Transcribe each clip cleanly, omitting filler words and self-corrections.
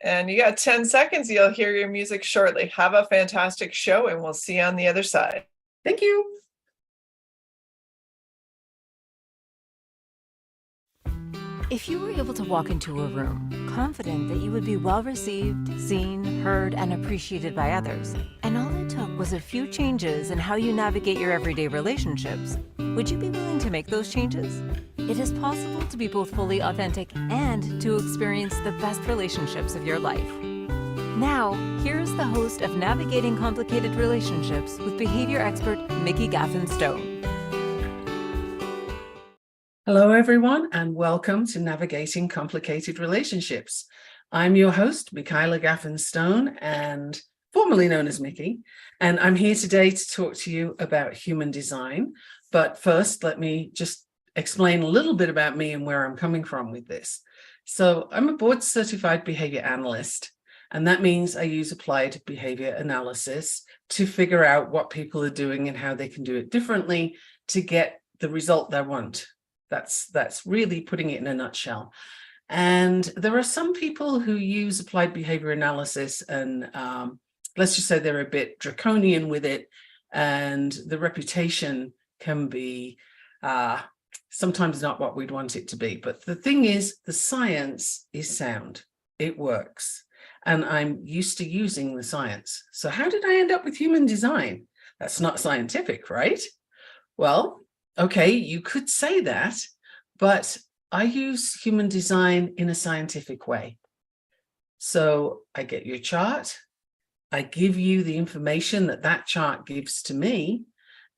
And you got 10 seconds. You'll hear your music shortly. Have a fantastic show, and we'll see you on the other side. Thank you. If you were able to walk into a room confident that you would be well received, seen, heard, and appreciated by others, and all it took was a few changes in how you navigate your everyday relationships, would you be willing to make those changes? It is possible to be both fully authentic and to experience the best relationships of your life. Now, here's the host of Navigating Complicated Relationships with behavior expert Mikki Gaffen-Stone. Hello, everyone, and welcome to Navigating Complicated Relationships. I'm your host, Mikki Gaffen-Stone, and formerly known as Mikki, and I'm here today to talk to you about human design. But first, let me just explain a little bit about me and where I'm coming from with this. So I'm a board-certified behavior analyst, and that means I use applied behavior analysis to figure out what people are doing and how they can do it differently to get the result they want. That's really putting it in a nutshell. And there are some people who use applied behavior analysis and let's just say they're a bit draconian with it, and the reputation can be sometimes not what we'd want it to be. But the thing is, the science is sound. It works. And I'm used to using the science. So how did I end up with human design? That's not scientific, right? Well, okay, you could say that, but I use human design in a scientific way. So I get your chart, I give you the information that that chart gives to me,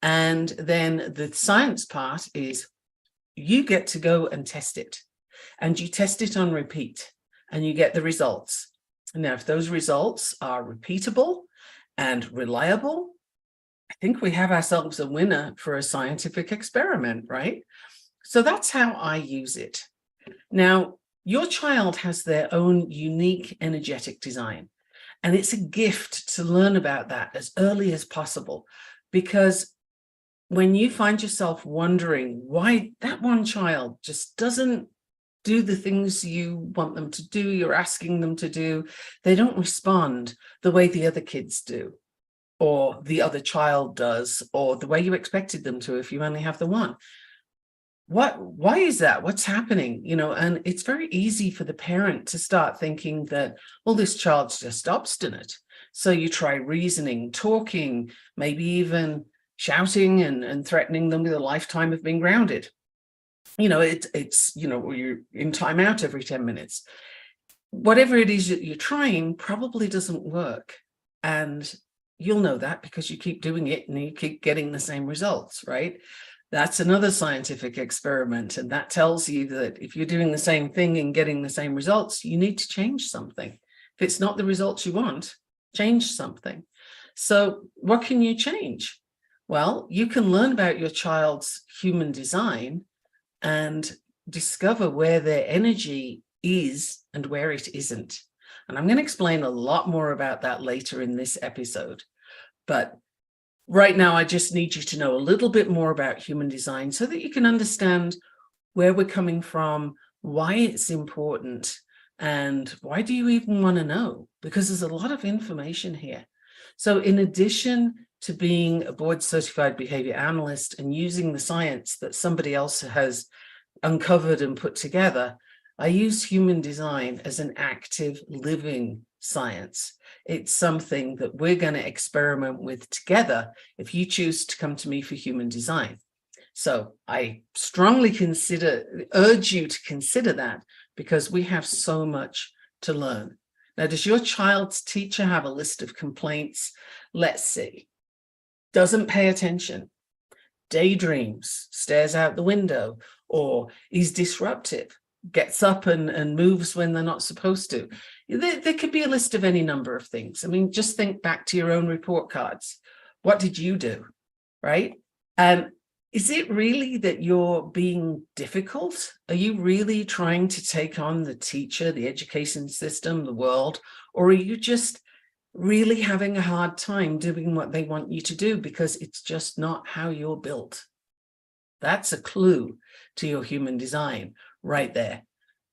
and then the science part is you get to go and test it, and you test it on repeat, and you get the results. Now, if those results are repeatable and reliable, I think we have ourselves a winner for a scientific experiment, right? So that's how I use it. Now, your child has their own unique energetic design, and it's a gift to learn about that as early as possible, because when you find yourself wondering why that one child just doesn't do the things you want them to do, you're asking them to do, they don't respond the way the other kids do, or the other child does, or the way you expected them to if you only have the one. Why is that? What's happening? And it's very easy for the parent to start thinking that, well, this child's just obstinate. So you try reasoning, talking, maybe even shouting and threatening them with a lifetime of being grounded. You're in timeout every 10 minutes. Whatever it is that you're trying probably doesn't work. And you'll know that because you keep doing it and you keep getting the same results, right? That's another scientific experiment. And that tells you that if you're doing the same thing and getting the same results, you need to change something. If it's not the results you want, change something. So what can you change? Well, you can learn about your child's human design and discover where their energy is and where it isn't. And I'm going to explain a lot more about that later in this episode. But right now, I just need you to know a little bit more about human design so that you can understand where we're coming from, why it's important, and why do you even want to know? Because there's a lot of information here. So in addition to being a board-certified behavior analyst and using the science that somebody else has uncovered and put together, I use human design as an active living science. It's something that we're going to experiment with together if you choose to come to me for human design. So I strongly urge you to consider that, because we have so much to learn. Now, does your child's teacher have a list of complaints? Let's see. Doesn't pay attention, daydreams, stares out the window, or is disruptive, gets up and moves when they're not supposed to. There could be a list of any number of things. I mean, just think back to your own report cards. What did you do, right? And is it really that you're being difficult? Are you really trying to take on the teacher, the education system, the world? Or are you just really having a hard time doing what they want you to do because it's just not how you're built? That's a clue to your human design right there.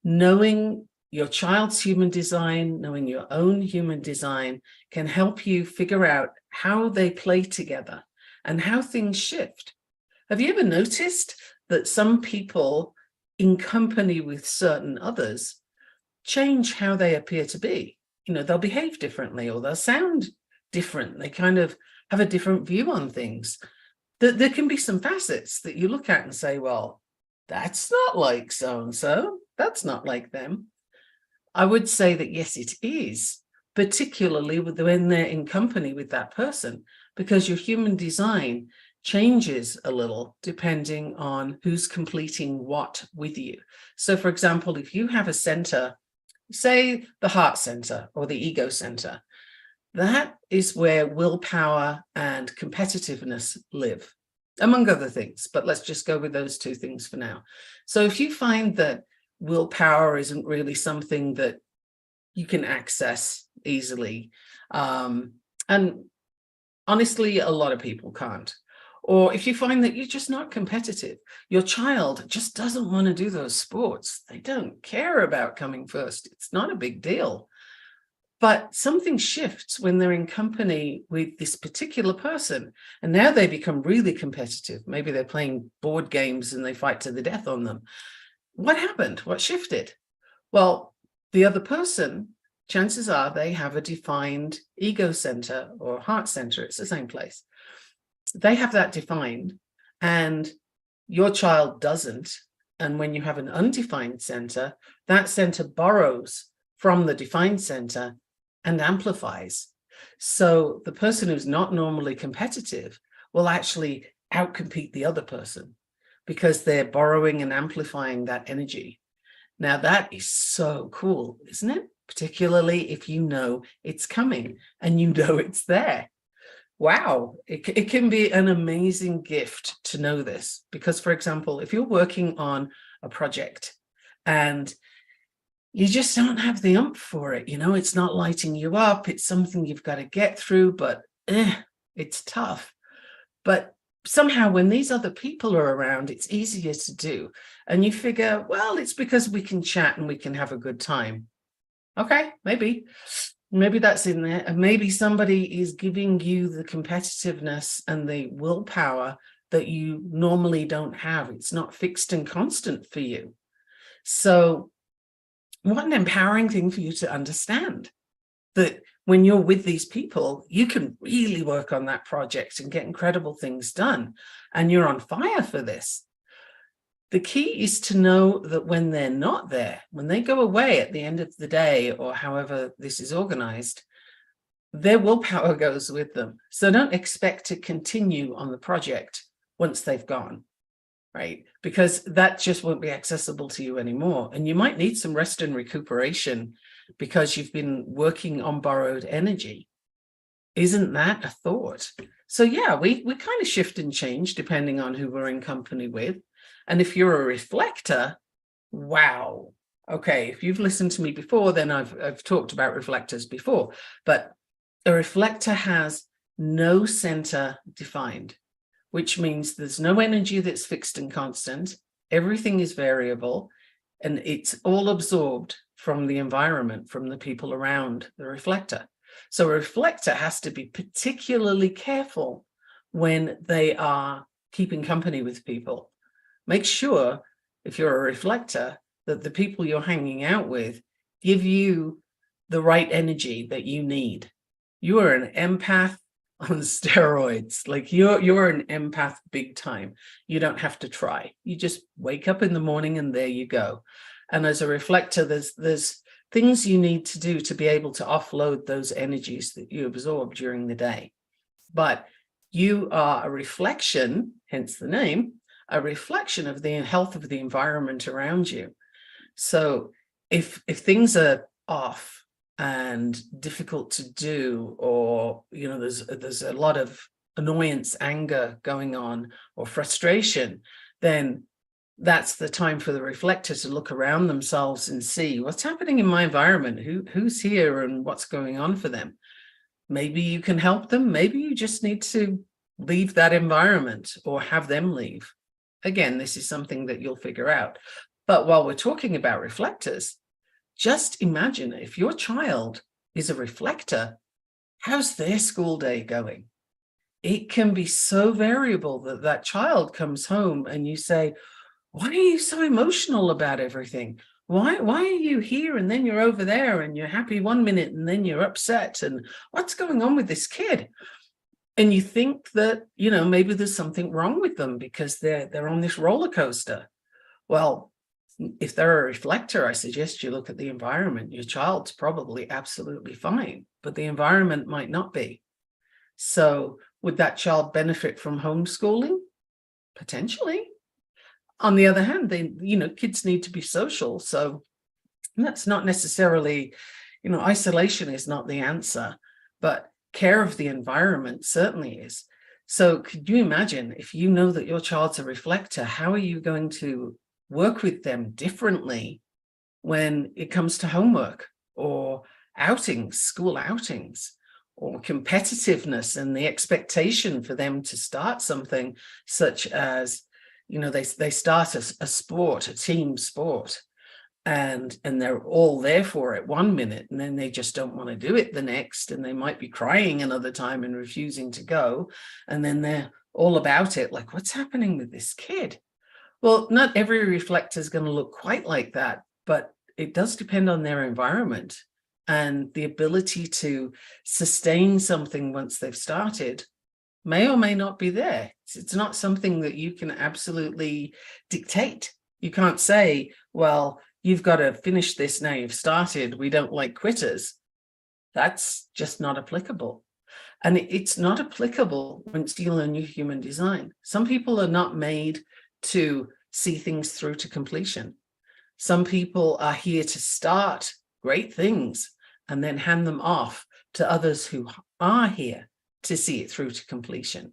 Knowing your child's human design, knowing your own human design can help you figure out how they play together and how things shift. Have you ever noticed that some people in company with certain others change how they appear to be? They'll behave differently or they'll sound different. They kind of have a different view on things. There can be some facets that you look at and say, well, that's not like so-and-so. That's not like them. I would say that yes, it is, particularly when they're in company with that person, because your human design changes a little depending on who's completing what with you. So, for example, if you have a center, say the heart center or the ego center, that is where willpower and competitiveness live, among other things. But let's just go with those two things for now. So if you find that willpower isn't really something that you can access easily, and honestly, a lot of people can't. Or if you find that you're just not competitive, your child just doesn't want to do those sports. They don't care about coming first. It's not a big deal. But something shifts when they're in company with this particular person, and now they become really competitive. Maybe they're playing board games and they fight to the death on them. What happened? What shifted? Well, the other person, chances are they have a defined ego center or heart center. It's the same place. They have that defined, and your child doesn't. And when you have an undefined center, that center borrows from the defined center and amplifies. So the person who's not normally competitive will actually outcompete the other person because they're borrowing and amplifying that energy. Now that is so cool, isn't it? Particularly if you know it's coming and you know it's there. Wow, it can be an amazing gift to know this, because, for example, if you're working on a project and you just don't have the oomph for it, it's not lighting you up, it's something you've got to get through, but it's tough. But somehow when these other people are around, it's easier to do. And you figure, well, it's because we can chat and we can have a good time. Okay, maybe that's in there. And maybe somebody is giving you the competitiveness and the willpower that you normally don't have. It's not fixed and constant for you. So what an empowering thing for you to understand that when you're with these people, you can really work on that project and get incredible things done. And you're on fire for this. The key is to know that when they're not there, when they go away at the end of the day, or however this is organized, their willpower goes with them. So don't expect to continue on the project once they've gone, right? Because that just won't be accessible to you anymore. And you might need some rest and recuperation because you've been working on borrowed energy. Isn't that a thought? So yeah, we kind of shift and change depending on who we're in company with. And if you're a reflector, wow. Okay, if you've listened to me before, then I've talked about reflectors before, but a reflector has no center defined, which means there's no energy that's fixed and constant. Everything is variable, and it's all absorbed from the environment, from the people around the reflector. So a reflector has to be particularly careful when they are keeping company with people. Make sure, if you're a reflector, that the people you're hanging out with give you the right energy that you need. You are an empath on steroids. Like you're an empath big time. You don't have to try. You just wake up in the morning and there you go. And as a reflector, there's things you need to do to be able to offload those energies that you absorb during the day. But you are a reflection, hence the name, a reflection of the health of the environment around you. So if things are off and difficult to do, or there's a lot of annoyance, anger going on, or frustration, then that's the time for the reflector to look around themselves and see what's happening in my environment, who's here and what's going on for them. Maybe you can help them. Maybe you just need to leave that environment or have them leave. Again, this is something that you'll figure out. But while we're talking about reflectors, just imagine if your child is a reflector, how's their school day going? It can be so variable that that child comes home and you say, why are you so emotional about everything? Why are you here and then you're over there and you're happy 1 minute and then you're upset? And what's going on with this kid? And you think that, maybe there's something wrong with them because they're on this roller coaster. Well, if they're a reflector, I suggest you look at the environment. Your child's probably absolutely fine, but the environment might not be. So would that child benefit from homeschooling? Potentially. On the other hand, kids need to be social. So that's not necessarily, isolation is not the answer, but care of the environment certainly is. So could you imagine if you know that your child's a reflector, how are you going to work with them differently when it comes to homework or outings, school outings, or competitiveness and the expectation for them to start something such as, they start a sport, a team sport, and they're all there for it 1 minute, and then they just don't want to do it the next, and they might be crying another time and refusing to go, and then they're all about it, like, what's happening with this kid? Well, not every reflector is going to look quite like that, but it does depend on their environment and the ability to sustain something once they've started may or may not be there. It's not something that you can absolutely dictate. You can't say, well, you've got to finish this now you've started. We don't like quitters. That's just not applicable. And it's not applicable once you learn your human design. Some people are not made to see things through to completion. Some people are here to start great things and then hand them off to others who are here to see it through to completion.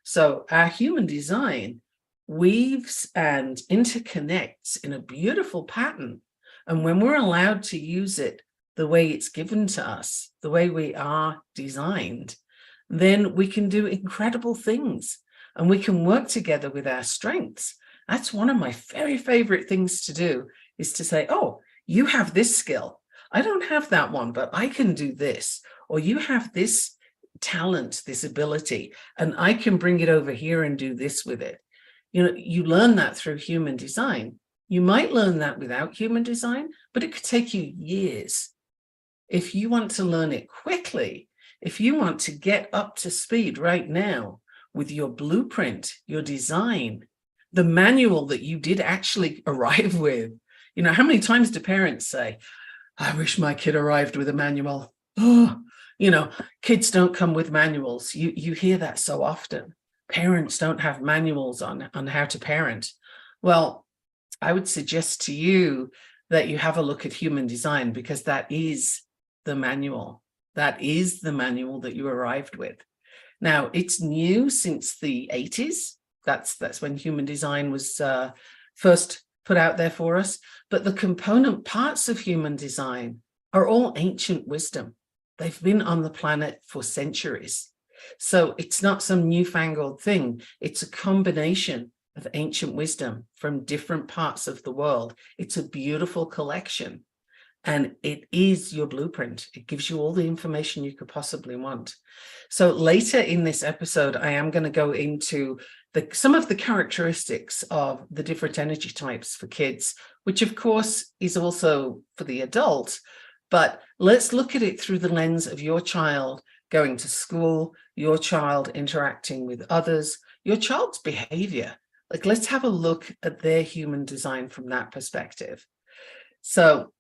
So our human design weaves and interconnects in a beautiful pattern. And when we're allowed to use it the way it's given to us, the way we are designed, then we can do incredible things and we can work together with our strengths. That's one of my very favorite things to do, is to say, oh, you have this skill. I don't have that one, but I can do this. Or you have this talent, this ability, and I can bring it over here and do this with it. You learn that through human design. You might learn that without human design, but it could take you years. If you want to learn it quickly, if you want to get up to speed right now with your blueprint, your design, the manual that you did actually arrive with, how many times do parents say, I wish my kid arrived with a manual? Oh, kids don't come with manuals. You hear that so often. Parents don't have manuals on how to parent. Well, I would suggest to you that you have a look at human design, because that is the manual. That is the manual that you arrived with. Now, it's new since the 80s. That's when human design was first put out there for us. But the component parts of human design are all ancient wisdom. They've been on the planet for centuries. So it's not some newfangled thing. It's a combination of ancient wisdom from different parts of the world. It's a beautiful collection. And it is your blueprint. It gives you all the information you could possibly want. So later in this episode, I am going to go into some of the characteristics of the different energy types for kids, which of course is also for the adult. But let's look at it through the lens of your child going to school, your child interacting with others, your child's behavior. Like, let's have a look at their human design from that perspective. So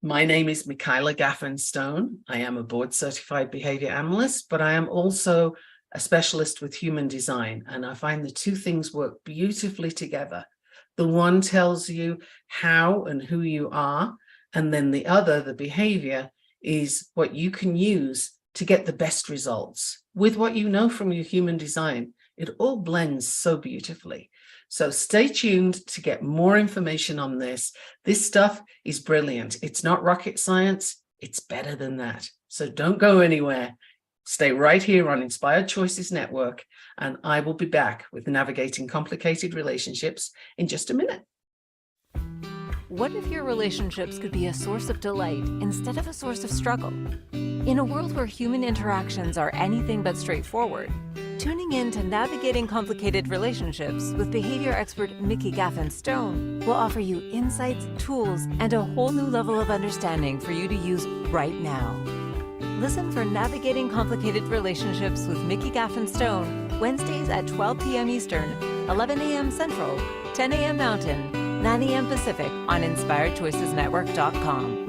my name is Mikki Gaffen Stone. I am a board certified behavior analyst, but I am also a specialist with human design. And I find the two things work beautifully together. The one tells you how and who you are, and then the other, the behavior, is what you can use to get the best results with what you know from your human design. It all blends so beautifully. So stay tuned to get more information on this. This stuff is brilliant. It's not rocket science. It's better than that. So don't go anywhere. Stay right here on Inspired Choices Network, and I will be back with Navigating Complicated Relationships in just a minute. What if your relationships could be a source of delight instead of a source of struggle? In a world where human interactions are anything but straightforward, tuning in to Navigating Complicated Relationships with behavior expert Mikki Gaffen Stone will offer you insights, tools, and a whole new level of understanding for you to use right now. Listen for Navigating Complicated Relationships with Mikki Gaffen Stone, Wednesdays at 12 p.m. Eastern, 11 a.m. Central, 10 a.m. Mountain, 9 a.m. Pacific on InspiredChoicesNetwork.com.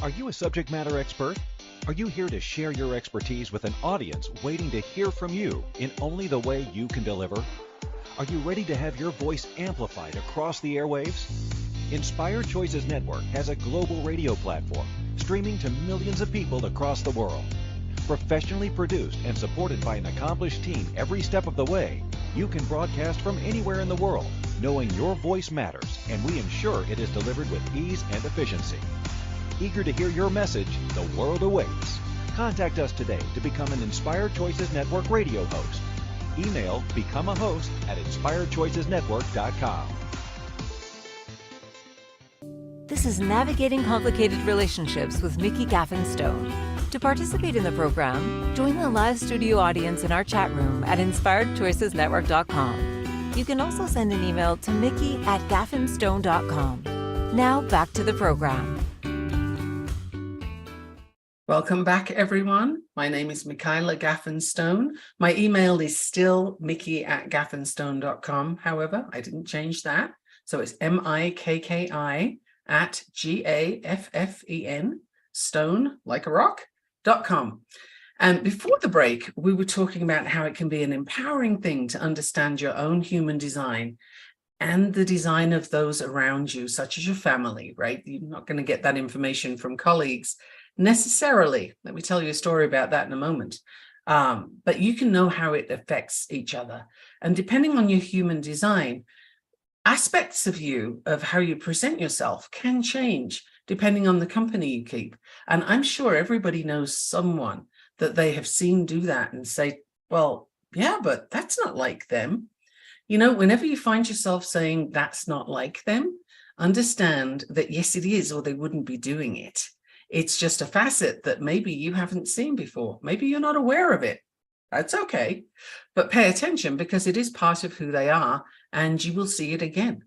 Are you a subject matter expert? Are you here to share your expertise with an audience waiting to hear from you in only the way you can deliver? Are you ready to have your voice amplified across the airwaves? Inspired Choices Network has a global radio platform streaming to millions of people across the world. Professionally produced and supported by an accomplished team every step of the way, you can broadcast from anywhere in the world, knowing your voice matters, and we ensure it is delivered with ease and efficiency. Eager to hear your message, the world awaits. Contact us today to become an Inspired Choices Network radio host. Email become a host at inspiredchoicesnetwork.com. This is Navigating Complicated Relationships with Mikki Gaffen Stone. To participate in the program, join the live studio audience in our chat room at inspiredchoicesnetwork.com. You can also send an email to Mikki@gaffenstone.com. Now back to the program. Welcome back, everyone. My name is Michaela Gaffen Stone. My email is still Mikki@gaffenstone.com. However, I didn't change that. So it's MIKKI@GAFFEN, stone, like a rock.com. And before the break, we were talking about how it can be an empowering thing to understand your own human design and the design of those around you, such as your family, right? You're not going to get that information from colleagues necessarily. Let me tell you a story about that in a moment. But you can know how it affects each other. And depending on your human design, aspects of you, of how you present yourself, can change depending on the company you keep. And I'm sure everybody knows someone that they have seen do that and say, well, yeah, but that's not like them. You know, whenever you find yourself saying that's not like them, understand that yes, it is, or they wouldn't be doing it. It's just a facet that maybe you haven't seen before. Maybe you're not aware of it. That's okay. But pay attention, because it is part of who they are, and you will see it again.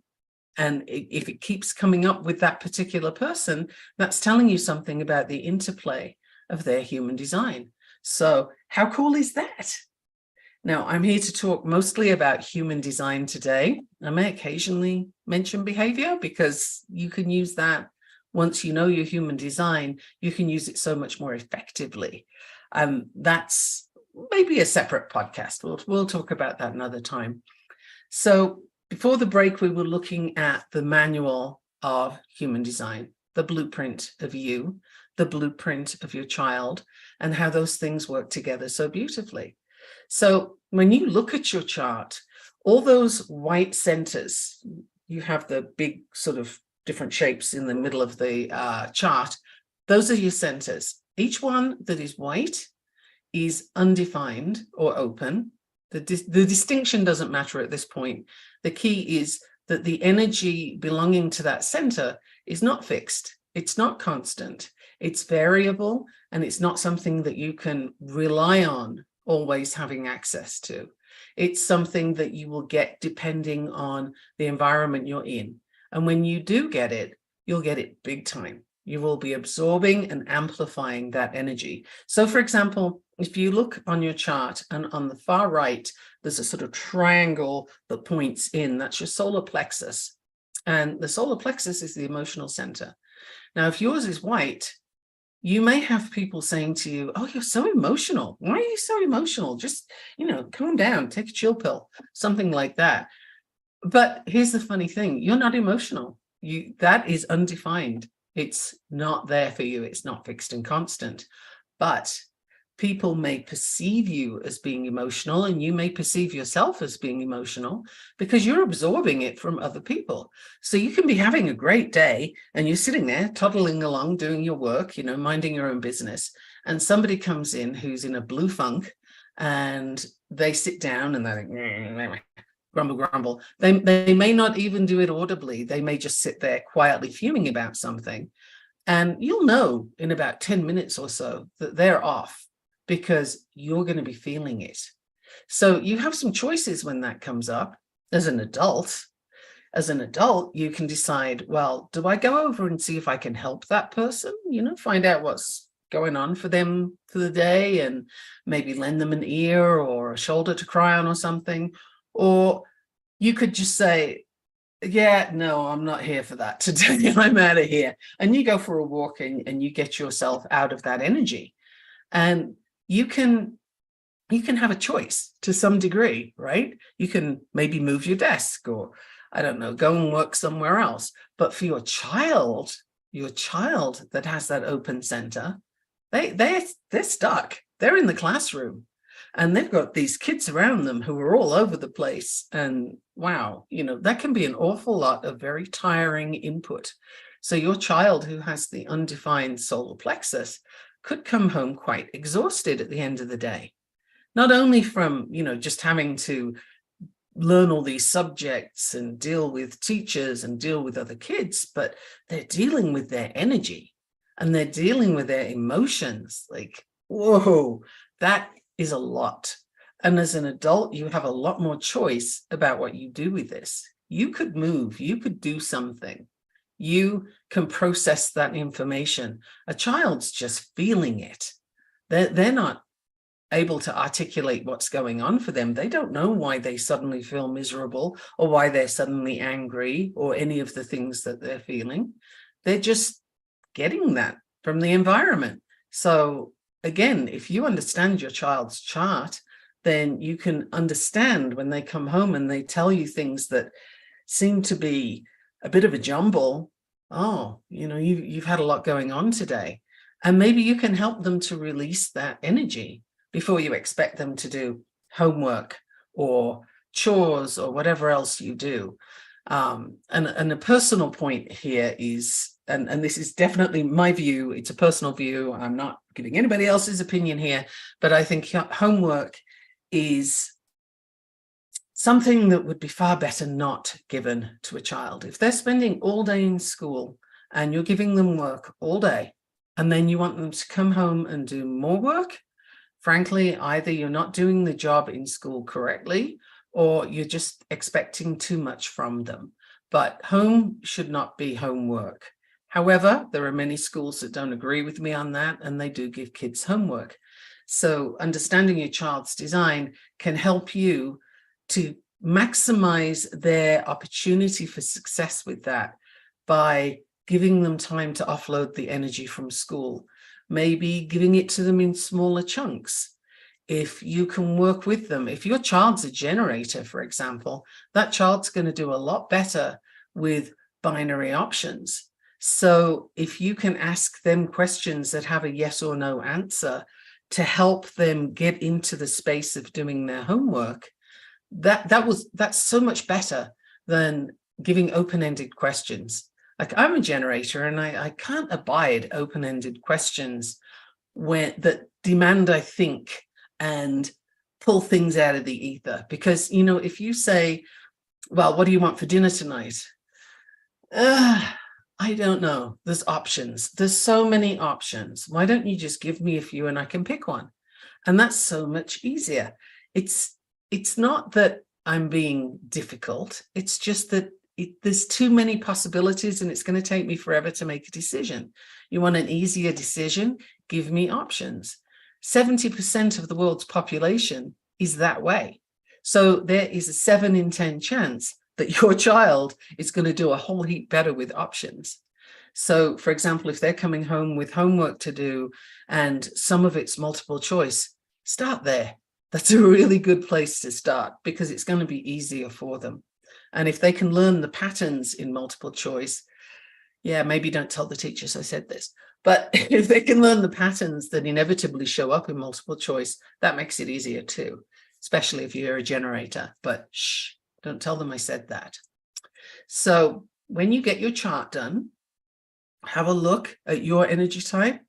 And if it keeps coming up with that particular person, that's telling you something about the interplay of their human design. So how cool is that? Now, I'm here to talk mostly about human design today. I may occasionally mention behavior, because you can use that. Once you know your human design, you can use it so much more effectively. That's maybe a separate podcast. We'll talk about that another time. So before the break, we were looking at the manual of human design, the blueprint of you, the blueprint of your child, and how those things work together so beautifully. So when you look at your chart, all those white centers, you have the big sort of different shapes in the middle of the chart. Those are your centers. Each one that is white is undefined or open. The distinction doesn't matter at this point. The key is that the energy belonging to that center is not fixed. It's not constant. It's variable, and it's not something that you can rely on always having access to. It's something that you will get depending on the environment you're in. And when you do get it, you'll get it big time. You will be absorbing and amplifying that energy. So for example, if you look on your chart, and on the far right, there's a sort of triangle that points in, that's your solar plexus. And the solar plexus is the emotional center. Now, if yours is white, you may have people saying to you, oh, you're so emotional. Why are you so emotional? Just, calm down, take a chill pill, something like that. But here's the funny thing, you're not emotional. That is undefined. It's not there for you. It's not fixed and constant. But people may perceive you as being emotional, and you may perceive yourself as being emotional because you're absorbing it from other people. So you can be having a great day and you're sitting there toddling along, doing your work, minding your own business. And somebody comes in who's in a blue funk, and they sit down and they're like, grumble, grumble. They may not even do it audibly. They may just sit there quietly fuming about something. And you'll know in about 10 minutes or so that they're off because you're going to be feeling it. So you have some choices when that comes up as an adult. As an adult, you can decide, well, do I go over and see if I can help that person, find out what's going on for them for the day and maybe lend them an ear or a shoulder to cry on or something. Or you could just say, yeah, no, I'm not here for that today. I'm out of here. And you go for a walk and you get yourself out of that energy. And you can have a choice to some degree, right? You can maybe move your desk or, I don't know, go and work somewhere else. But for your child that has that open center, they're stuck. They're in the classroom. And they've got these kids around them who are all over the place. And wow, that can be an awful lot of very tiring input. So your child who has the undefined solar plexus could come home quite exhausted at the end of the day. Not only from, just having to learn all these subjects and deal with teachers and deal with other kids, but they're dealing with their energy and they're dealing with their emotions. Like, whoa, that is a lot. And as an adult, you have a lot more choice about what you do with this. You could move, you could do something. You can process that information. A child's just feeling it. They're not able to articulate what's going on for them. They don't know why they suddenly feel miserable or why they're suddenly angry or any of the things that they're feeling. They're just getting that from the environment. So again, if you understand your child's chart, then you can understand when they come home and they tell you things that seem to be a bit of a jumble. Oh, you've had a lot going on today. And maybe you can help them to release that energy before you expect them to do homework or chores or whatever else you do. And a personal point here is, and this is definitely my view, it's a personal view, I'm not giving anybody else's opinion here, but I think homework is something that would be far better not given to a child. If they're spending all day in school and you're giving them work all day, and then you want them to come home and do more work, frankly, either you're not doing the job in school correctly, or you're just expecting too much from them. But home should not be homework. However, there are many schools that don't agree with me on that, and they do give kids homework. So understanding your child's design can help you to maximize their opportunity for success with that by giving them time to offload the energy from school, maybe giving it to them in smaller chunks. If you can work with them, if your child's a generator, for example, that child's going to do a lot better with binary options. So if you can ask them questions that have a yes or no answer to help them get into the space of doing their homework, that's so much better than giving open-ended questions. Like, I'm a generator and I can't abide open-ended questions that demand I think and pull things out of the ether. Because, if you say, well, what do you want for dinner tonight? I don't know. There's options. There's so many options. Why don't you just give me a few and I can pick one? And that's so much easier. It's not that I'm being difficult. It's just that there's too many possibilities and it's going to take me forever to make a decision. You want an easier decision? Give me options. 70% of the world's population is that way. So there is a 7 in 10 chance that your child is going to do a whole heap better with options. So, for example, if they're coming home with homework to do and some of it's multiple choice, start there. That's a really good place to start because it's going to be easier for them. And if they can learn the patterns in multiple choice, maybe don't tell the teachers I said this, but if they can learn the patterns that inevitably show up in multiple choice, that makes it easier too, especially if you're a generator. But shh, don't tell them I said that. So when you get your chart done, have a look at your energy type,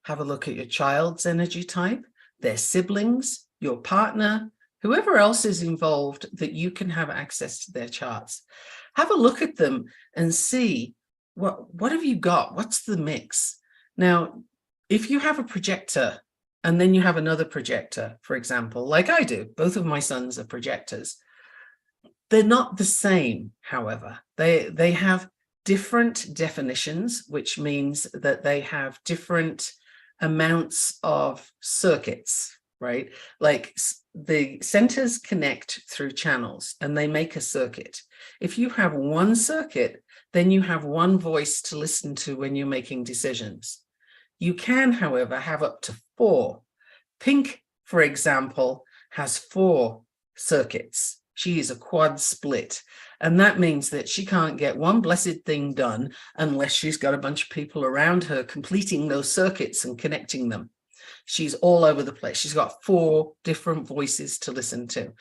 have a look at your child's energy type, their siblings, your partner, whoever else is involved, that you can have access to their charts. Have a look at them and see what have you got? What's the mix? Now, if you have a projector and then you have another projector, for example, like I do, both of my sons are projectors. They're not the same, however. They have different definitions, which means that they have different amounts of circuits, right? Like the centers connect through channels and they make a circuit. If you have one circuit, then you have one voice to listen to when you're making decisions. You can, however, have up to 4. Pink, for example, has 4 circuits. She is a quad split. And that means that she can't get one blessed thing done unless she's got a bunch of people around her completing those circuits and connecting them. She's all over the place. She's got 4 different voices to listen to.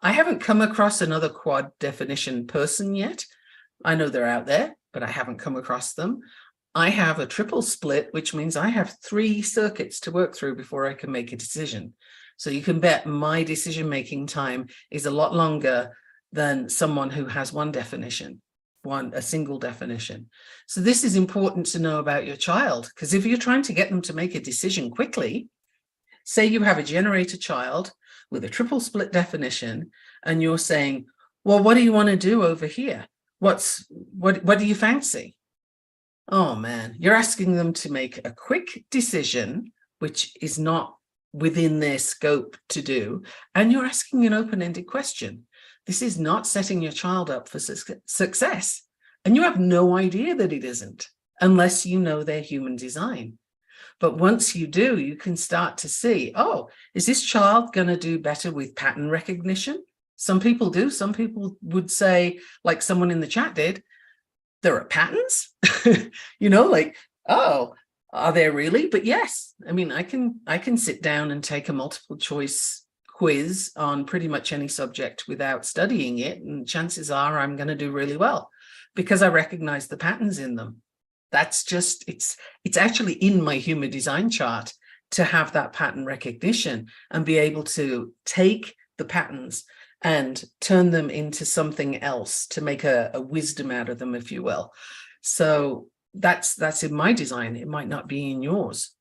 I haven't come across another quad definition person yet. I know they're out there, but I haven't come across them. I have a triple split, which means I have 3 circuits to work through before I can make a decision. So you can bet my decision-making time is a lot longer than someone who has one definition, a single definition. So this is important to know about your child, because if you're trying to get them to make a decision quickly, say you have a generator child with a triple split definition, and you're saying, well, what do you want to do over here? What do you fancy? Oh man, you're asking them to make a quick decision, which is not within their scope to do, and you're asking an open-ended question. This is not setting your child up for success, and you have no idea that it isn't, unless you know their human design. But once you do, you can start to see, oh, is this child going to do better with pattern recognition? Some people do. Some people would say, like someone in the chat did, there are patterns, like, oh, are there really? But yes, I mean, I can sit down and take a multiple choice quiz on pretty much any subject without studying it. And chances are I'm going to do really well because I recognize the patterns in them. That's just, it's actually in my human design chart to have that pattern recognition and be able to take the patterns and turn them into something else to make a wisdom out of them, if you will. So that's in my design. It might not be in yours.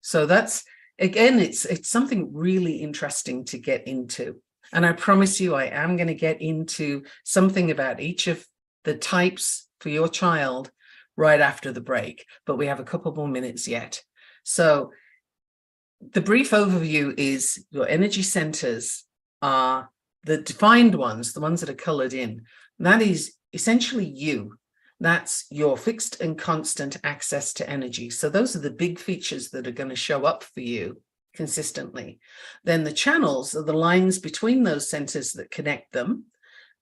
So that's, again, it's something really interesting to get into. And I promise you, I am going to get into something about each of the types for your child right after the break, but we have a couple more minutes yet. So the brief overview is your energy centers are the defined ones, the ones that are colored in. That is essentially you. That's your fixed and constant access to energy. So those are the big features that are going to show up for you consistently. Then the channels are the lines between those centers that connect them.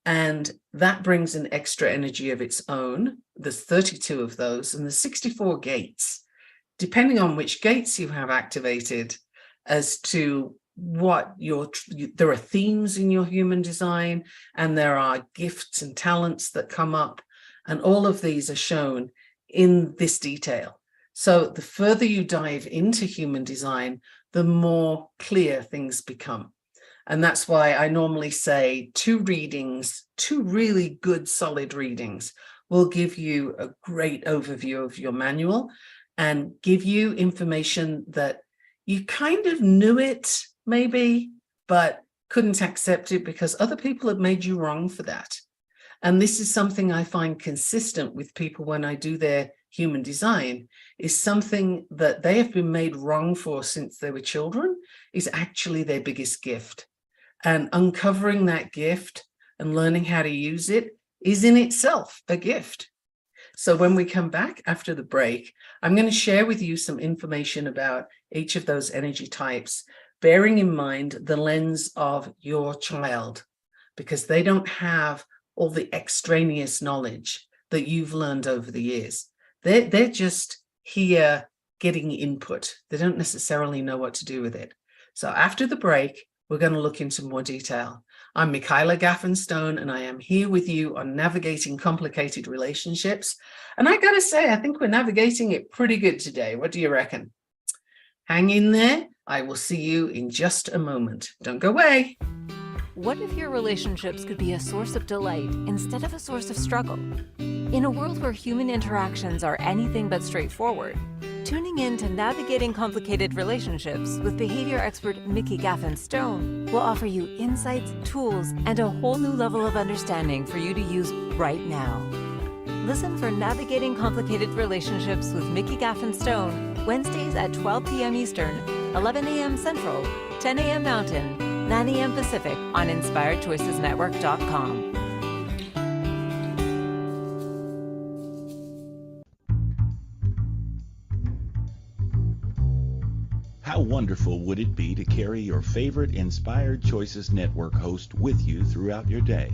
And that brings an extra energy of its own. There's 32 of those, and there's 64 gates, depending on which gates you have activated as to what there are themes in your human design, and there are gifts and talents that come up. And all of these are shown in this detail. So the further you dive into human design, the more clear things become. And that's why I normally say 2 readings, 2 really good, solid readings will give you a great overview of your manual and give you information that you kind of knew it, maybe, but couldn't accept it because other people have made you wrong for that. And this is something I find consistent with people when I do their human design, is something that they have been made wrong for since they were children is actually their biggest gift. And uncovering that gift and learning how to use it is in itself a gift. So when we come back after the break, I'm going to share with you some information about each of those energy types, bearing in mind the lens of your child, because they don't have all the extraneous knowledge that you've learned over the years. They're just here getting input. They don't necessarily know what to do with it. So after the break, we're going to look into more detail. I'm Mikki Gaffen, and I am here with you on Navigating Complicated Relationships. And I got to say, I think we're navigating it pretty good today. What do you reckon? Hang in there. I will see you in just a moment. Don't go away. What if your relationships could be a source of delight instead of a source of struggle? In a world where human interactions are anything but straightforward, tuning in to Navigating Complicated Relationships with behavior expert Mikki Gaffen will offer you insights, tools, and a whole new level of understanding for you to use right now. Listen for Navigating Complicated Relationships with Mikki Gaffen Wednesdays at 12 p.m. Eastern, 11 a.m. Central, 10 a.m. Mountain, 9 a.m. Pacific on InspiredChoicesNetwork.com. How wonderful would it be to carry your favorite Inspired Choices Network host with you throughout your day?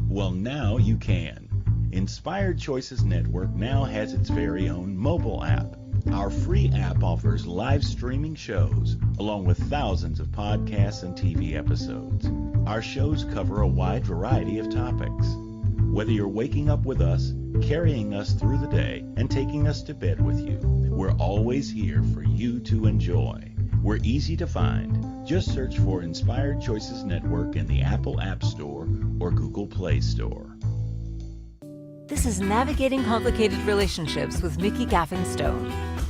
Well, now you can. Inspired Choices Network now has its very own mobile app. Our free app offers live streaming shows, along with thousands of podcasts and TV episodes. Our shows cover a wide variety of topics. Whether you're waking up with us, carrying us through the day, and taking us to bed with you, we're always here for you to enjoy. We're easy to find. Just search for Inspired Choices Network in the Apple App Store or Google Play Store. This is Navigating Complicated Relationships with Mikki Gaffen.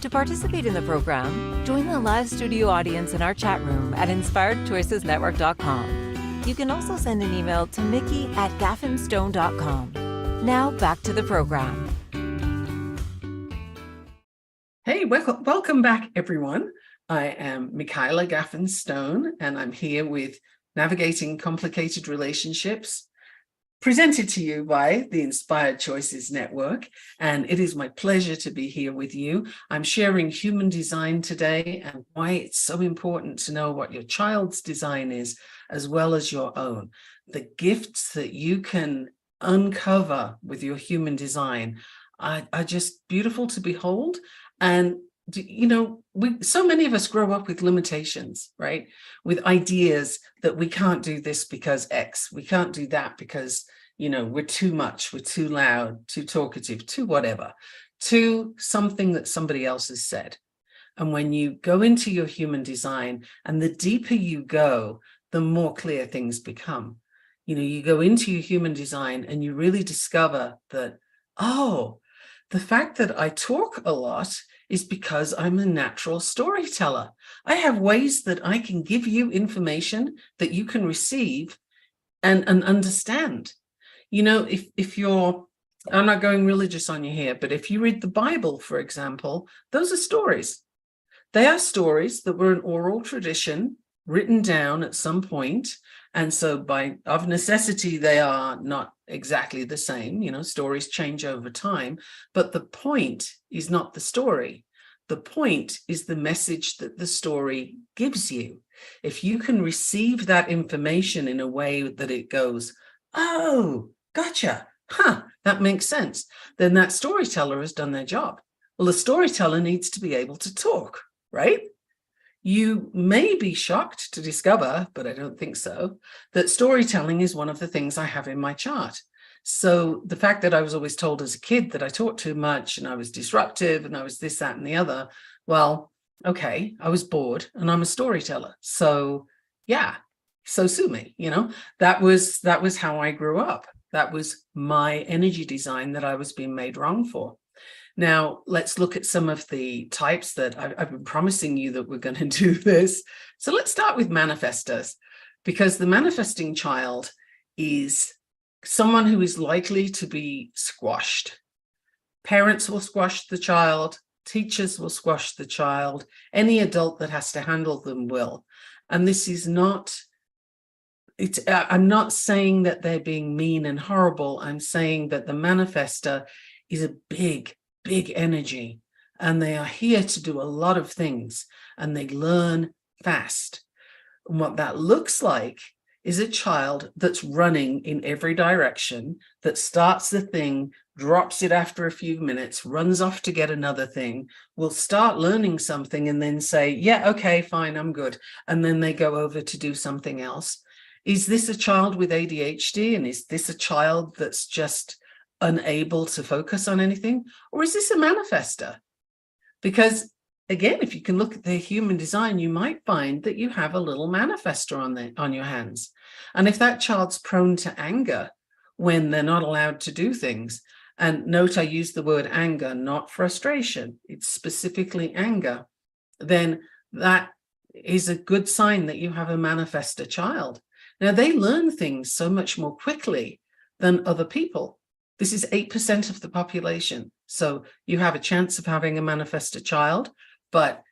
To participate in the program, join the live studio audience in our chat room at InspiredChoicesNetwork.com. You can also send an email to Mikki@gaffenstone.com. Now back to the program. Hey, welcome back, everyone. I am Mikki Gaffen, and I'm here with Navigating Complicated Relationships, presented to you by the Inspired Choices Network, and it is my pleasure to be here with you. I'm sharing human design today and why it's so important to know what your child's design is, as well as your own. The gifts that you can uncover with your human design are just beautiful to behold. And so many of us grow up with limitations, right? With ideas that we can't do this because X, we can't do that because, we're too much, we're too loud, too talkative, too whatever, to something that somebody else has said. And when you go into your human design, and the deeper you go, the more clear things become. You go into your human design and you really discover that, the fact that I talk a lot is because I'm a natural storyteller. I have ways that I can give you information that you can receive and understand. If you're, I'm not going religious on you here, but if you read the Bible, for example, those are stories. They are stories that were an oral tradition written down at some point. And so of necessity, they are not exactly the same. Stories change over time, but the point is not the story. The point is the message that the story gives you. If you can receive that information in a way that it goes, oh, gotcha, that makes sense, then that storyteller has done their job. Well, the storyteller needs to be able to talk, right? You may be shocked to discover, but I don't think so, that storytelling is one of the things I have in my chart. So the fact that I was always told as a kid that I talked too much and I was disruptive and I was this, that, and the other, well, okay, I was bored and I'm a storyteller. So yeah, so sue me, that was how I grew up. That was my energy design that I was being made wrong for. Now, let's look at some of the types that I've been promising you that we're going to do this. So let's start with manifestors, because the manifesting child is someone who is likely to be squashed. Parents will squash the child, teachers will squash the child, any adult that has to handle them will. And this is not, I'm not saying that they're being mean and horrible. I'm saying that the manifestor is a big energy, and they are here to do a lot of things, and they learn fast. And what that looks like is a child that's running in every direction, that starts the thing, drops it after a few minutes, runs off to get another thing, will start learning something and then say, yeah, okay, fine, I'm good. And then they go over to do something else. Is this a child with ADHD? And is this a child that's just unable to focus on anything? Or is this a manifestor? Because again, if you can look at their human design, you might find that you have a little manifestor on your hands. And if that child's prone to anger when they're not allowed to do things, and note I use the word anger, not frustration, it's specifically anger, then that is a good sign that you have a manifestor child. Now, they learn things so much more quickly than other people. This is 8% of the population. So you have a chance of having a manifestor child, but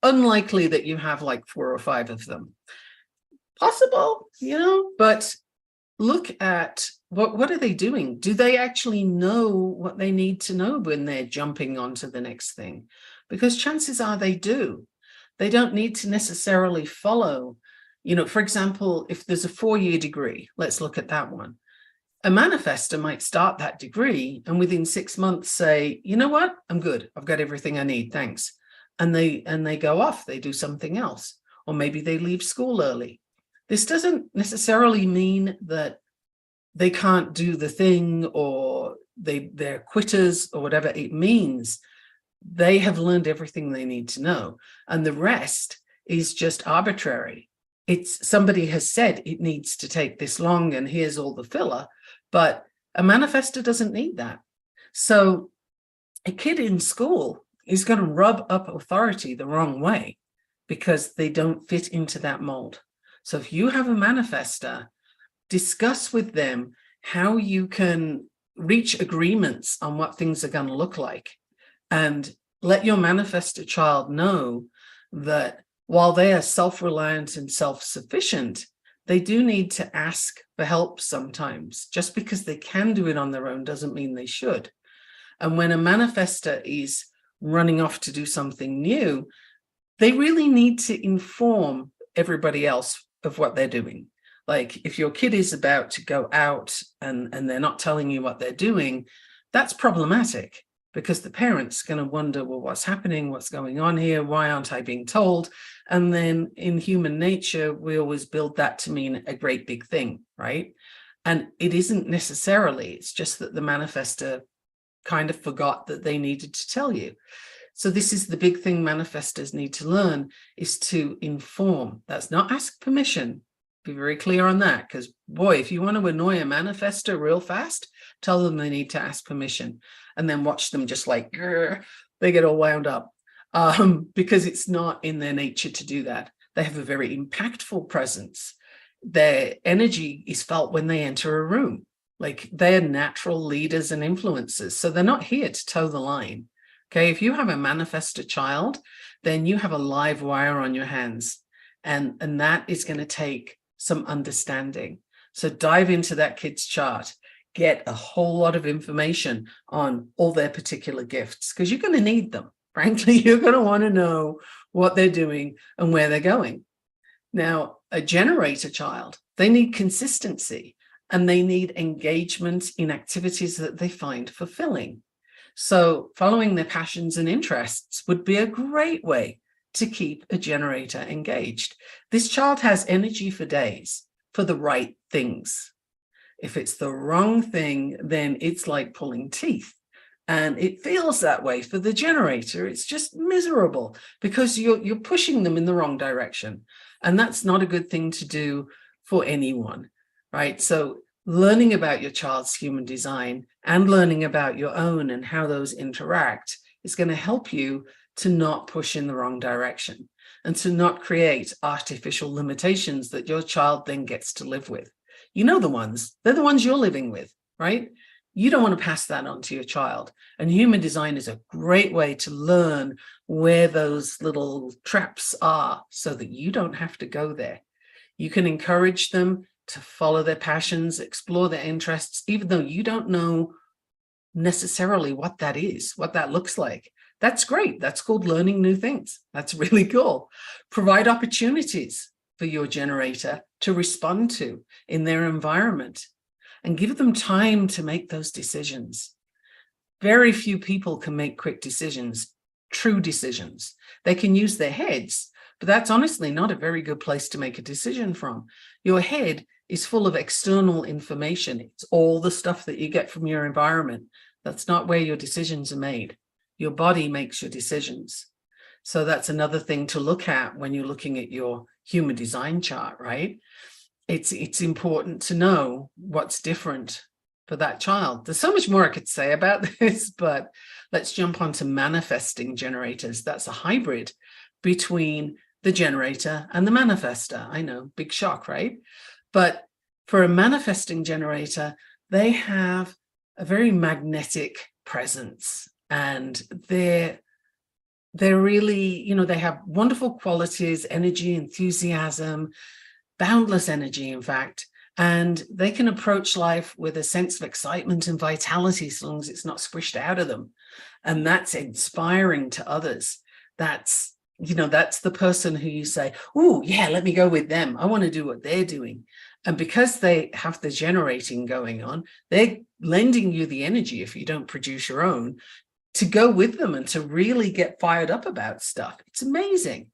unlikely that you have like 4 or 5 of them. Possible, but look at what are they doing? Do they actually know what they need to know when they're jumping onto the next thing? Because chances are they do. They don't need to necessarily follow, for example, if there's a 4-year degree, let's look at that one. A manifestor might start that degree and within 6 months say, you know what, I'm good. I've got everything I need. Thanks. And they go off, they do something else, or maybe they leave school early. This doesn't necessarily mean that they can't do the thing or they're quitters or whatever. It means they have learned everything they need to know. And the rest is just arbitrary. It's somebody has said it needs to take this long and here's all the filler, but a manifestor doesn't need that. So a kid in school is going to rub up authority the wrong way because they don't fit into that mold. So if you have a manifestor, discuss with them how you can reach agreements on what things are going to look like, and let your manifestor child know that while they are self-reliant and self-sufficient, they do need to ask for help sometimes. Just because they can do it on their own doesn't mean they should. And when a manifestor is running off to do something new, they really need to inform everybody else of what they're doing. Like if your kid is about to go out and they're not telling you what they're doing, that's problematic because the parent's going to wonder, well, what's happening? What's going on here? Why aren't I being told? And then in human nature, we always build that to mean a great big thing, right? And it isn't necessarily, it's just that the manifestor kind of forgot that they needed to tell you. So this is the big thing manifestors need to learn, is to inform. That's not ask permission. Be very clear on that, because boy, if you want to annoy a manifestor real fast, tell them they need to ask permission and then watch them just like, they get all wound up because it's not in their nature to do that. They have a very impactful presence. Their energy is felt when they enter a room. Like they're natural leaders and influencers. So they're not here to toe the line. Okay, if you have a manifestor child, then you have a live wire on your hands, and that is going to take some understanding. So dive into that kid's chart, get a whole lot of information on all their particular gifts, because you're going to need them. Frankly, you're going to want to know what they're doing and where they're going. Now, a generator child, they need consistency and they need engagement in activities that they find fulfilling. So following their passions and interests would be a great way to keep a generator engaged. This child has energy for days for the right things. If it's the wrong thing, then it's like pulling teeth. And it feels that way for the generator. It's just miserable because you're pushing them in the wrong direction. And that's not a good thing to do for anyone, right? So learning about your child's human design and learning about your own and how those interact is going to help you to not push in the wrong direction and to not create artificial limitations that your child then gets to live with. You know the ones, they're the ones you're living with, right? You don't want to pass that on to your child. And human design is a great way to learn where those little traps are so that you don't have to go there. You can encourage them to follow their passions, explore their interests, even though you don't know necessarily what that is, what that looks like. That's great. That's called learning new things. That's really cool. Provide opportunities for your generator to respond to in their environment and give them time to make those decisions. Very few people can make quick decisions, true decisions. They can use their heads, but that's honestly not a very good place to make a decision from. Your head is full of external information. It's all the stuff that you get from your environment. That's not where your decisions are made. Your body makes your decisions. So that's another thing to look at when you're looking at your human design chart, right? It's important to know what's different for that child. There's so much more I could say about this, but let's jump on to manifesting generators. That's a hybrid between the generator and the manifester. I know, big shock, right? But for a manifesting generator, they have a very magnetic presence, and they're really, you know, they have wonderful qualities, energy, enthusiasm, boundless energy, in fact, and they can approach life with a sense of excitement and vitality as long as it's not squished out of them. And that's inspiring to others. That's, you know, that's the person who you say, oh, yeah, let me go with them. I want to do what they're doing. And because they have the generating going on, they're lending you the energy, if you don't produce your own, to go with them and to really get fired up about stuff. It's amazing.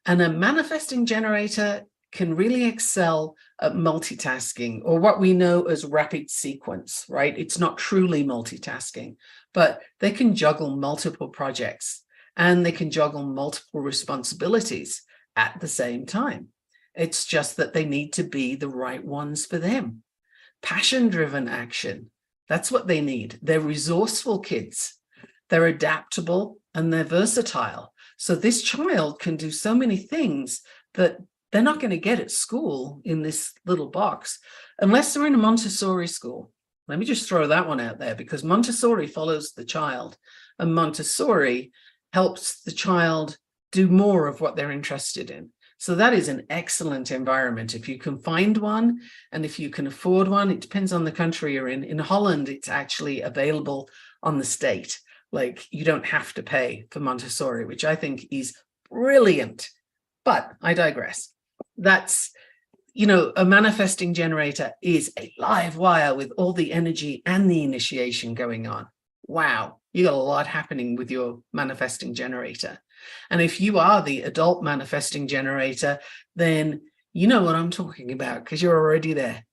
And a manifesting generator can really excel at multitasking, or what we know as rapid sequence, right? It's not truly multitasking, but they can juggle multiple projects and they can juggle multiple responsibilities at the same time. It's just that they need to be the right ones for them. Passion-driven action, that's what they need. They're resourceful kids. They're adaptable and they're versatile. So this child can do so many things that they're not going to get at school in this little box, unless they're in a Montessori school. Let me just throw that one out there, because Montessori follows the child, and Montessori helps the child do more of what they're interested in. So that is an excellent environment if you can find one, and if you can afford one. It depends on the country you're in. In Holland, it's actually available on the state. Like, you don't have to pay for Montessori, which I think is brilliant. But I digress. That's, you know, a manifesting generator is a live wire with all the energy and the initiation going on. Wow, you got a lot happening with your manifesting generator. And if you are the adult manifesting generator, then you know what I'm talking about, because you're already there.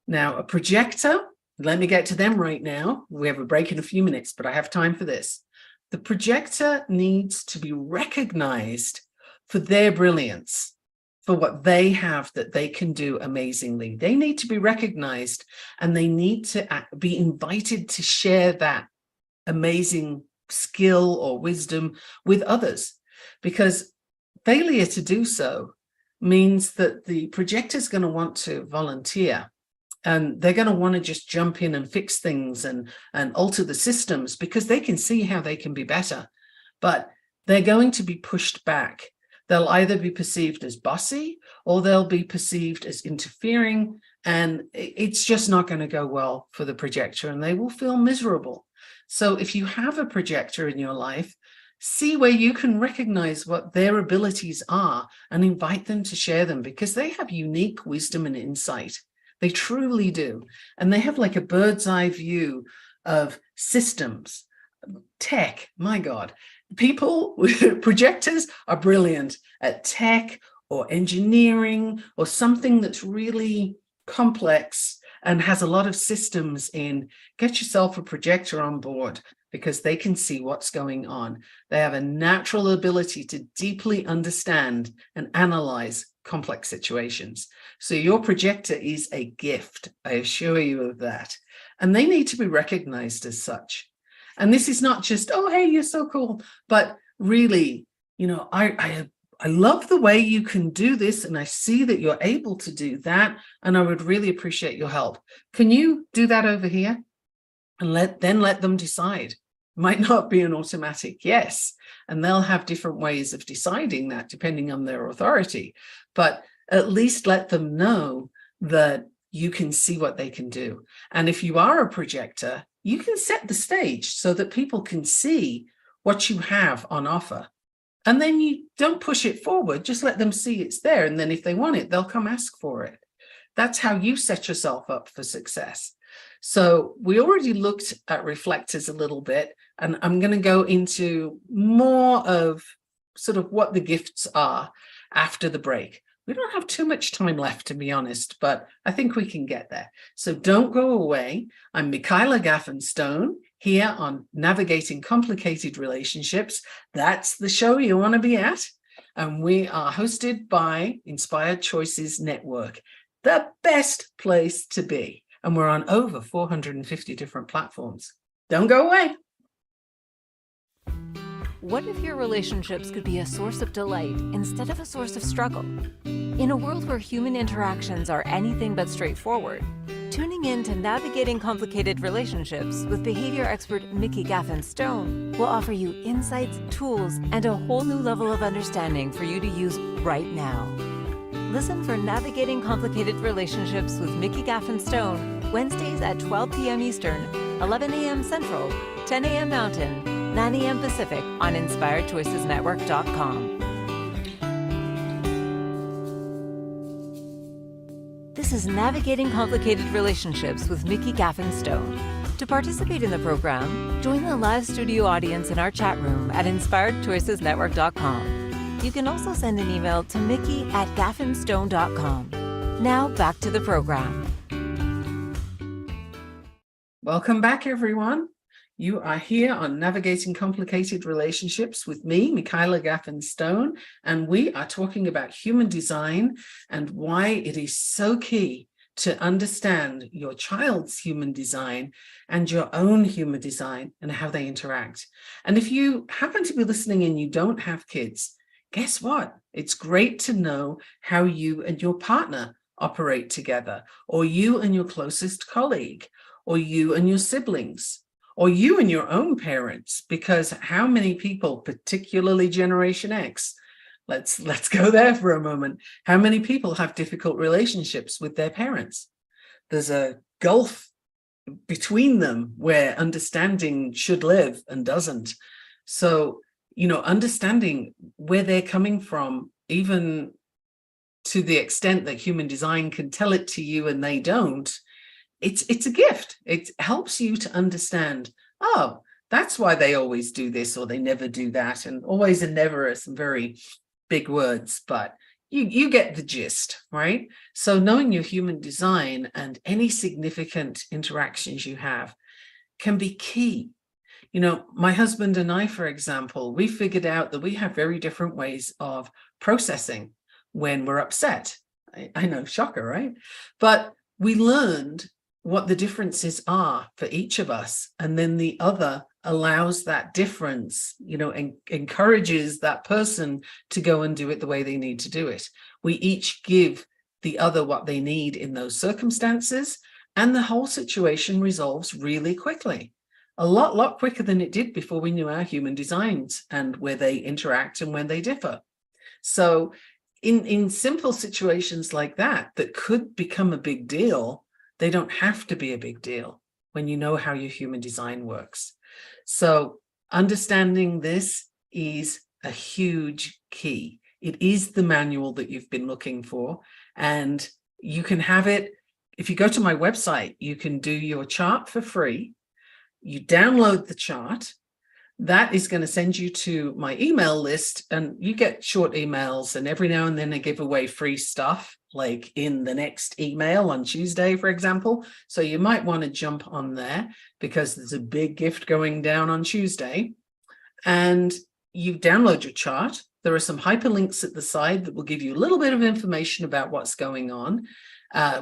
Now, a projector, let me get to them right now. We have a break in a few minutes, but I have time for this. The projector needs to be recognized for their brilliance, for what they have that they can do amazingly. They need to be recognized, and they need to be invited to share that amazing skill or wisdom with others, because failure to do so means that the projector is going to want to volunteer, and they're going to want to just jump in and fix things and alter the systems, because they can see how they can be better, but they're going to be pushed back. They'll either be perceived as bossy, or they'll be perceived as interfering, and it's just not going to go well for the projector, and they will feel miserable. So if you have a projector in your life, see where you can recognize what their abilities are and invite them to share them, because they have unique wisdom and insight. They truly do. And they have like a bird's eye view of systems, tech, my God. People with projectors are brilliant at tech or engineering or something that's really complex and has a lot of systems in. Get yourself a projector on board, because they can see what's going on. They have a natural ability to deeply understand and analyze complex situations. So your projector is a gift, I assure you of that. And they need to be recognized as such. And this is not just, oh, hey, you're so cool, but really, you know, I love the way you can do this, and I see that you're able to do that, and I would really appreciate your help. Can you do that over here? And let them decide. Might not be an automatic yes, and they'll have different ways of deciding that depending on their authority, but at least let them know that you can see what they can do. And if you are a projector, you can set the stage so that people can see what you have on offer. And then you don't push it forward, just let them see it's there. And then if they want it, they'll come ask for it. That's how you set yourself up for success. So we already looked at reflectors a little bit, and I'm going to go into more of sort of what the gifts are after the break. We don't have too much time left, to be honest, but I think we can get there. So don't go away. I'm Mikki Gaffen Stone here on Navigating Complicated Relationships. That's the show you want to be at. And we are hosted by Inspired Choices Network, the best place to be. And we're on over 450 different platforms. Don't go away. What if your relationships could be a source of delight instead of a source of struggle? In a world where human interactions are anything but straightforward, tuning in to Navigating Complicated Relationships with behavior expert Mikki Gaffen Stone will offer you insights, tools, and a whole new level of understanding for you to use right now. Listen for Navigating Complicated Relationships with Mikki Gaffen Stone, Wednesdays at 12 p.m. Eastern, 11 a.m. Central, 10 a.m. Mountain, 9 a.m. Pacific on InspiredChoicesNetwork.com. This is Navigating Complicated Relationships with Mikki Gaffen Stone. To participate in the program, join the live studio audience in our chat room at InspiredChoicesNetwork.com. You can also send an email to Mikki@gaffenstone.com. Now back to the program. Welcome back, everyone. You are here on Navigating Complicated Relationships with me, Mikki Gaffen Stone, and we are talking about human design and why it is so key to understand your child's human design and your own human design and how they interact. And if you happen to be listening and you don't have kids, guess what? It's great to know how you and your partner operate together, or you and your closest colleague, or you and your siblings, or you and your own parents, because how many people, particularly Generation X, let's go there for a moment. How many people have difficult relationships with their parents? There's a gulf between them where understanding should live and doesn't. So, understanding where they're coming from, even to the extent that human design can tell it to you and they don't, it's a gift. It helps you to understand, oh, that's why they always do this or they never do that. And always and never are some very big words, but you get the gist, right? So knowing your human design and any significant interactions you have can be key. My husband and I, for example, we figured out that we have very different ways of processing when we're upset. I know, shocker, right? But we learned what the differences are for each of us. And then the other allows that difference, and encourages that person to go and do it the way they need to do it. We each give the other what they need in those circumstances, and the whole situation resolves really quickly. A lot quicker than it did before we knew our human designs and where they interact and when they differ. So in simple situations like that could become a big deal, they don't have to be a big deal when you know how your human design works. So understanding this is a huge key. It is the manual that you've been looking for, and you can have it. If you go to my website, you can do your chart for free. You download the chart. That is going to send you to my email list, and you get short emails, and every now and then I give away free stuff, like in the next email on Tuesday, for example. So you might want to jump on there because there's a big gift going down on Tuesday. And you download your chart. There are some hyperlinks at the side that will give you a little bit of information about what's going on,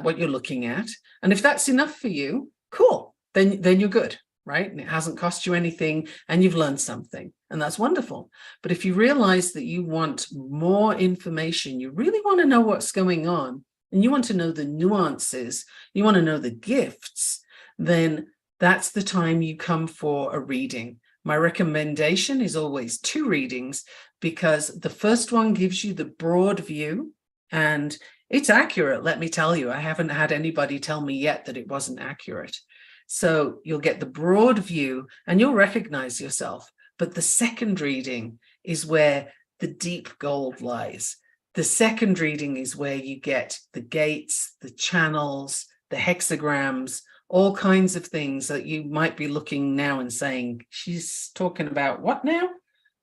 what you're looking at. And if that's enough for you, cool, then you're good. Right? And it hasn't cost you anything and you've learned something, and that's wonderful. But if you realize that you want more information, you really want to know what's going on, and you want to know the nuances, you want to know the gifts, then that's the time you come for a reading. My recommendation is always 2 readings, because the first one gives you the broad view, and it's accurate. Let me tell you, I haven't had anybody tell me yet that it wasn't accurate. So you'll get the broad view and you'll recognize yourself. But the second reading is where the deep gold lies. The second reading is where you get the gates, the channels, the hexagrams, all kinds of things that you might be looking now and saying, she's talking about what now?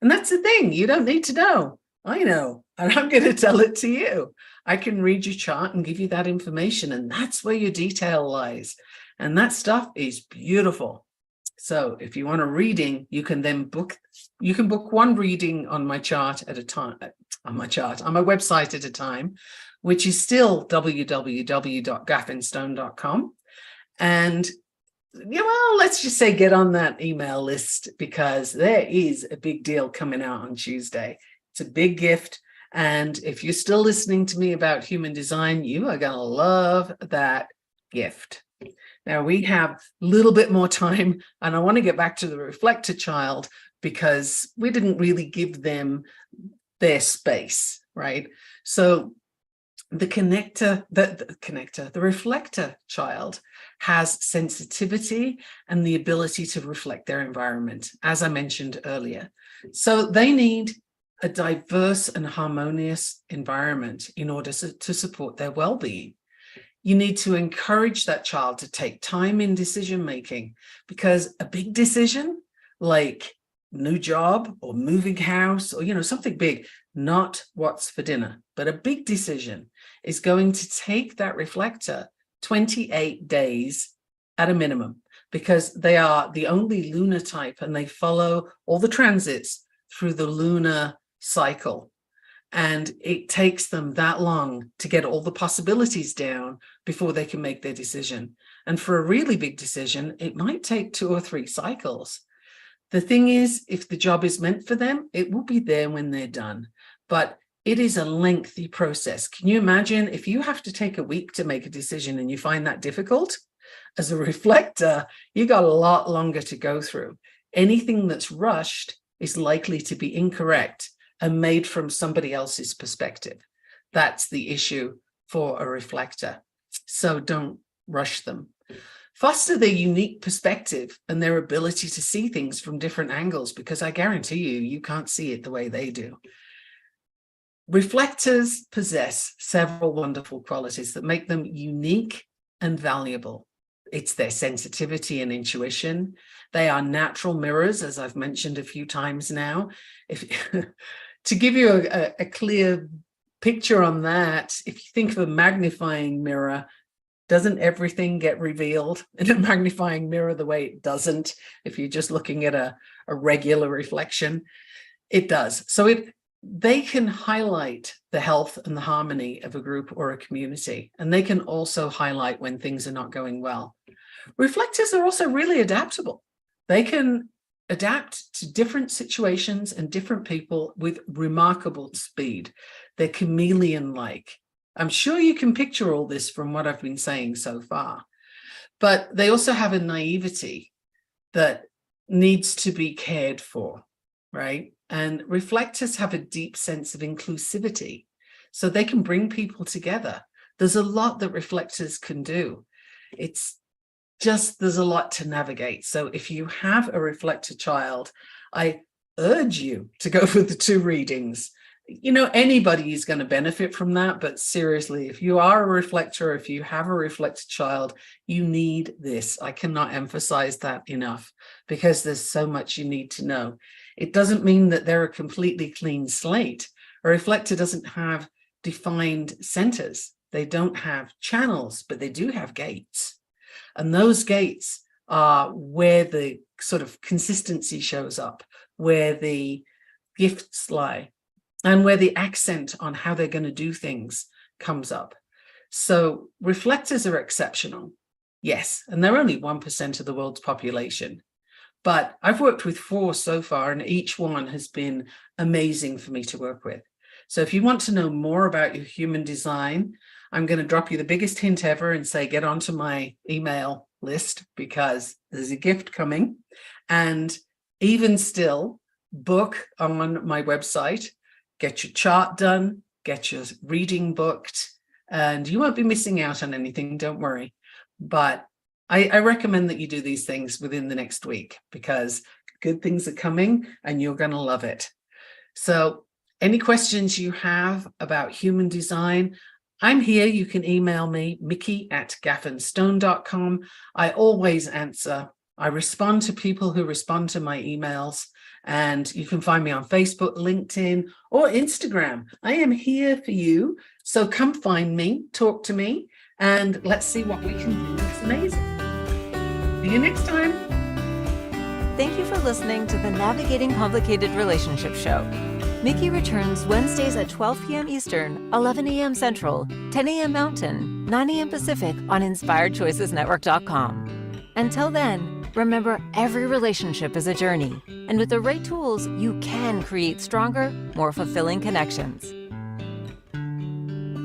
And that's the thing. You don't need to know. I know, and I'm going to tell it to you. I can read your chart and give you that information, and that's where your detail lies. And that stuff is beautiful. So if you want a reading, you can book one reading on my chart at a time, on my website at a time, which is still www.gaffenstone.com. And let's just say get on that email list, because there is a big deal coming out on Tuesday. It's a big gift. And if you're still listening to me about human design, you are going to love that gift. Now, we have a little bit more time, and I want to get back to the reflector child, because we didn't really give them their space, right? So the reflector child has sensitivity and the ability to reflect their environment, as I mentioned earlier. So they need a diverse and harmonious environment in order to support their well-being. You need to encourage that child to take time in decision making, because a big decision like new job or moving house or something big, not what's for dinner, but a big decision is going to take that reflector 28 days at a minimum, because they are the only lunar type and they follow all the transits through the lunar cycle. And it takes them that long to get all the possibilities down before they can make their decision. And for a really big decision, it might take 2 or 3 cycles. The thing is, if the job is meant for them, it will be there when they're done. But it is a lengthy process. Can you imagine if you have to take a week to make a decision and you find that difficult? As a reflector, you got a lot longer to go through. Anything that's rushed is likely to be incorrect and made from somebody else's perspective. That's the issue for a reflector. So don't rush them. Foster their unique perspective and their ability to see things from different angles, because I guarantee you can't see it the way they do. Reflectors possess several wonderful qualities that make them unique and valuable. It's their sensitivity and intuition. They are natural mirrors, as I've mentioned a few times now. To give you a clear picture on that, if you think of a magnifying mirror, doesn't everything get revealed in a magnifying mirror the way it doesn't if you're just looking at a regular reflection? It does. So they can highlight the health and the harmony of a group or a community, and they can also highlight when things are not going well. Reflectors are also really adaptable. They can adapt to different situations and different people with remarkable speed. They're chameleon-like. I'm sure you can picture all this from what I've been saying so far. But they also have a naivety that needs to be cared for, right? And reflectors have a deep sense of inclusivity, so they can bring people together. There's a lot that reflectors can do. It's just, there's a lot to navigate. So if you have a reflector child, I urge you to go for the 2 readings. Anybody is going to benefit from that. But seriously, if you are a reflector, if you have a reflector child, you need this. I cannot emphasize that enough, because there's so much you need to know. It doesn't mean that they're a completely clean slate. A reflector doesn't have defined centers. They don't have channels, but they do have gates. And those gates are where the sort of consistency shows up, where the gifts lie, and where the accent on how they're going to do things comes up. So reflectors are exceptional, yes, and they're only 1% of the world's population. But I've worked with 4 so far, and each one has been amazing for me to work with. So if you want to know more about your human design, I'm going to drop you the biggest hint ever and say, get onto my email list, because there's a gift coming. And even still, book on my website, get your chart done, get your reading booked, and you won't be missing out on anything, don't worry. But I recommend that you do these things within the next week, because good things are coming and you're going to love it. So any questions you have about human design, I'm here. You can email me, Mikki@gaffenstone.com. I always answer. I respond to people who respond to my emails, and you can find me on Facebook, LinkedIn, or Instagram. I am here for you. So come find me, talk to me, and let's see what we can do. It's amazing. See you next time. Thank you for listening to the Navigating Complicated Relationships show. Mikki returns Wednesdays at 12 p.m. Eastern, 11 a.m. Central, 10 a.m. Mountain, 9 a.m. Pacific on InspiredChoicesNetwork.com. Until then, remember every relationship is a journey, and with the right tools, you can create stronger, more fulfilling connections.